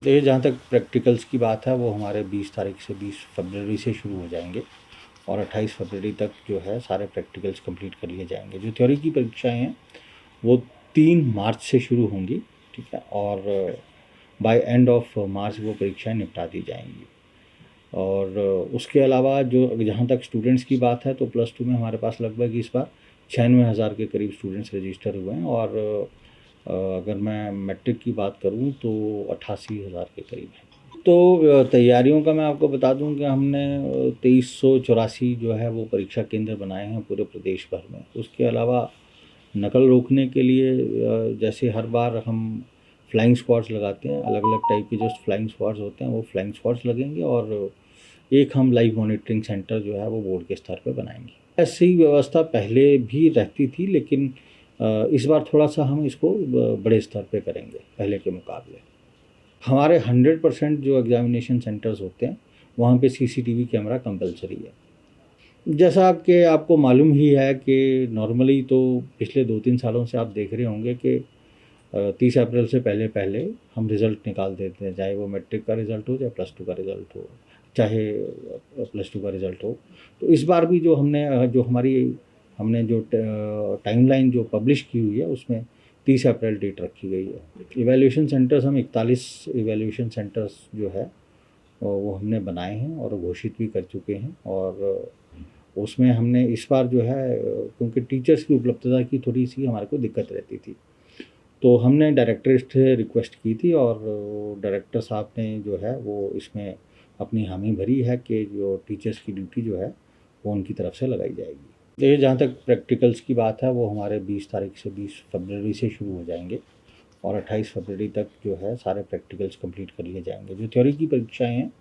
देखिए, जहाँ तक प्रैक्टिकल्स की बात है वो हमारे 20 तारीख से 20 फरवरी से शुरू हो जाएंगे और 28 फरवरी तक जो है सारे प्रैक्टिकल्स कंप्लीट कर लिए जाएंगे। जो थ्योरी की परीक्षाएं हैं वो 3 मार्च से शुरू होंगी, ठीक है, और बाय एंड ऑफ मार्च वो परीक्षाएं निपटा दी जाएंगी। और उसके अलावा जो जहाँ तक स्टूडेंट्स की बात है तो +2 में हमारे पास लगभग इस बार 96,000 के करीब स्टूडेंट्स रजिस्टर हुए हैं और अगर मैं मैट्रिक की बात करूं तो 88,000 के करीब है। तो तैयारियों का मैं आपको बता दूं कि हमने 2384 जो है वो परीक्षा केंद्र बनाए हैं पूरे प्रदेश भर में। उसके अलावा नकल रोकने के लिए जैसे हर बार हम फ्लाइंग स्क्वाड्स लगाते हैं, अलग अलग टाइप के जो फ्लाइंग स्क्वाड्स होते हैं वो फ्लाइंग स्क्वाड्स लगेंगे और एक हम लाइव मॉनिटरिंग सेंटर जो है वो बोर्ड के स्तर पर बनाएंगे। ऐसी व्यवस्था पहले भी रहती थी, लेकिन इस बार थोड़ा सा हम इसको बड़े स्तर पे करेंगे पहले के मुकाबले। हमारे 100% जो एग्जामिनेशन सेंटर्स होते हैं वहाँ पे सीसीटीवी कैमरा कंपलसरी है। जैसा आपके आपको मालूम ही है कि नॉर्मली तो पिछले 2-3 सालों से आप देख रहे होंगे कि 30 अप्रैल से पहले पहले हम रिज़ल्ट निकाल देते हैं, चाहे वो मैट्रिक का रिज़ल्ट हो, चाहे +2 का रिज़ल्ट हो, चाहे +2 का रिज़ल्ट हो। तो इस बार भी जो हमने जो टाइमलाइन जो पब्लिश की हुई है उसमें 30 अप्रैल डेट रखी गई है। इवैल्यूएशन सेंटर्स हम 41 इवैल्यूएशन सेंटर्स जो है वो हमने बनाए हैं और घोषित भी कर चुके हैं। और उसमें हमने इस बार जो है क्योंकि टीचर्स की उपलब्धता की थोड़ी सी हमारे को दिक्कत रहती थी, तो हमने डायरेक्टरेट से रिक्वेस्ट की थी और डायरेक्टर साहब ने जो है वो इसमें अपनी हामी भरी है कि जो टीचर्स की ड्यूटी जो है वो उनकी तरफ से लगाई जाएगी। देखिए, जहाँ तक प्रैक्टिकल्स की बात है वो हमारे 20 तारीख से 20 फरवरी से शुरू हो जाएंगे और 28 फरवरी तक जो है सारे प्रैक्टिकल्स कंप्लीट कर लिए जाएंगे। जो थ्योरी की परीक्षाएं हैं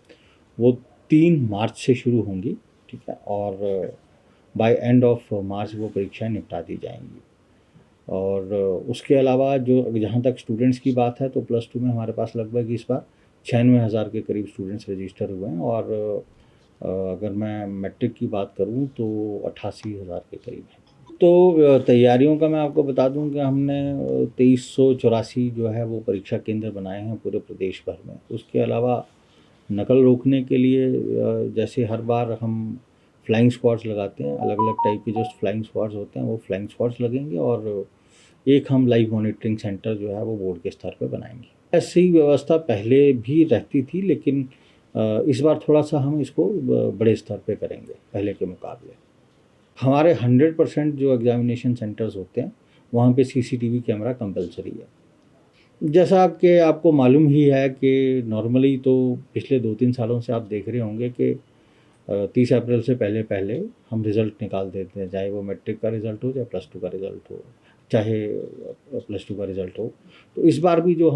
वो 3 मार्च से शुरू होंगी, ठीक है, और बाय एंड ऑफ मार्च वो परीक्षाएं निपटा दी जाएंगी। और उसके अलावा जो जहाँ तक स्टूडेंट्स की बात है तो +2 में हमारे पास लगभग इस बार 96,000 के करीब स्टूडेंट्स रजिस्टर हुए हैं और अगर मैं मैट्रिक की बात करूं तो 88,000 के करीब है। तो तैयारियों का मैं आपको बता दूं कि हमने 2384 जो है वो परीक्षा केंद्र बनाए हैं पूरे प्रदेश भर में। उसके अलावा नकल रोकने के लिए जैसे हर बार हम फ्लाइंग स्क्वाड्स लगाते हैं, अलग अलग टाइप के जो फ्लाइंग स्क्वाड्स होते हैं वो फ्लाइंग स्क्वाड्स लगेंगे और एक हम लाइव मॉनिटरिंग सेंटर जो है वो बोर्ड के स्तर पे बनाएंगे। ऐसी व्यवस्था पहले भी रहती थी, लेकिन इस बार थोड़ा सा हम इसको बड़े स्तर पे करेंगे पहले के मुकाबले। हमारे 100% जो एग्जामिनेशन सेंटर्स होते हैं वहाँ पे सीसीटीवी कैमरा कंपलसरी है। जैसा आपको मालूम ही है कि नॉर्मली तो पिछले 2-3 सालों से आप देख रहे होंगे कि 30 अप्रैल से पहले पहले हम रिज़ल्ट निकाल देते हैं, चाहे वो मैट्रिक का रिज़ल्ट हो, चाहे +2 का रिज़ल्ट हो, चाहे +2 का रिज़ल्ट हो। तो इस बार भी जो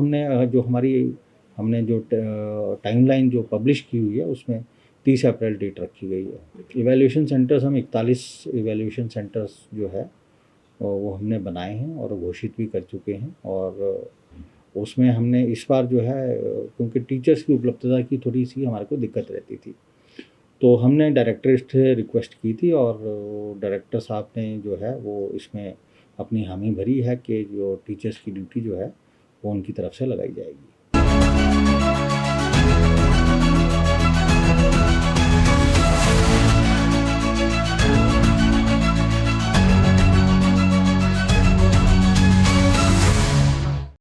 हमने जो टाइमलाइन जो पब्लिश की हुई है उसमें 30 अप्रैल डेट रखी गई है। इवैल्यूएशन सेंटर्स हम 41 इवैल्यूएशन सेंटर्स जो है वो हमने बनाए हैं और घोषित भी कर चुके हैं। और उसमें हमने इस बार जो है क्योंकि टीचर्स की उपलब्धता की थोड़ी सी हमारे को दिक्कत रहती थी, तो हमने डायरेक्टरेट से रिक्वेस्ट की थी और डायरेक्टर साहब ने जो है वो इसमें अपनी हामी भरी है कि जो टीचर्स की ड्यूटी जो है वो उनकी तरफ से लगाई जाएगी।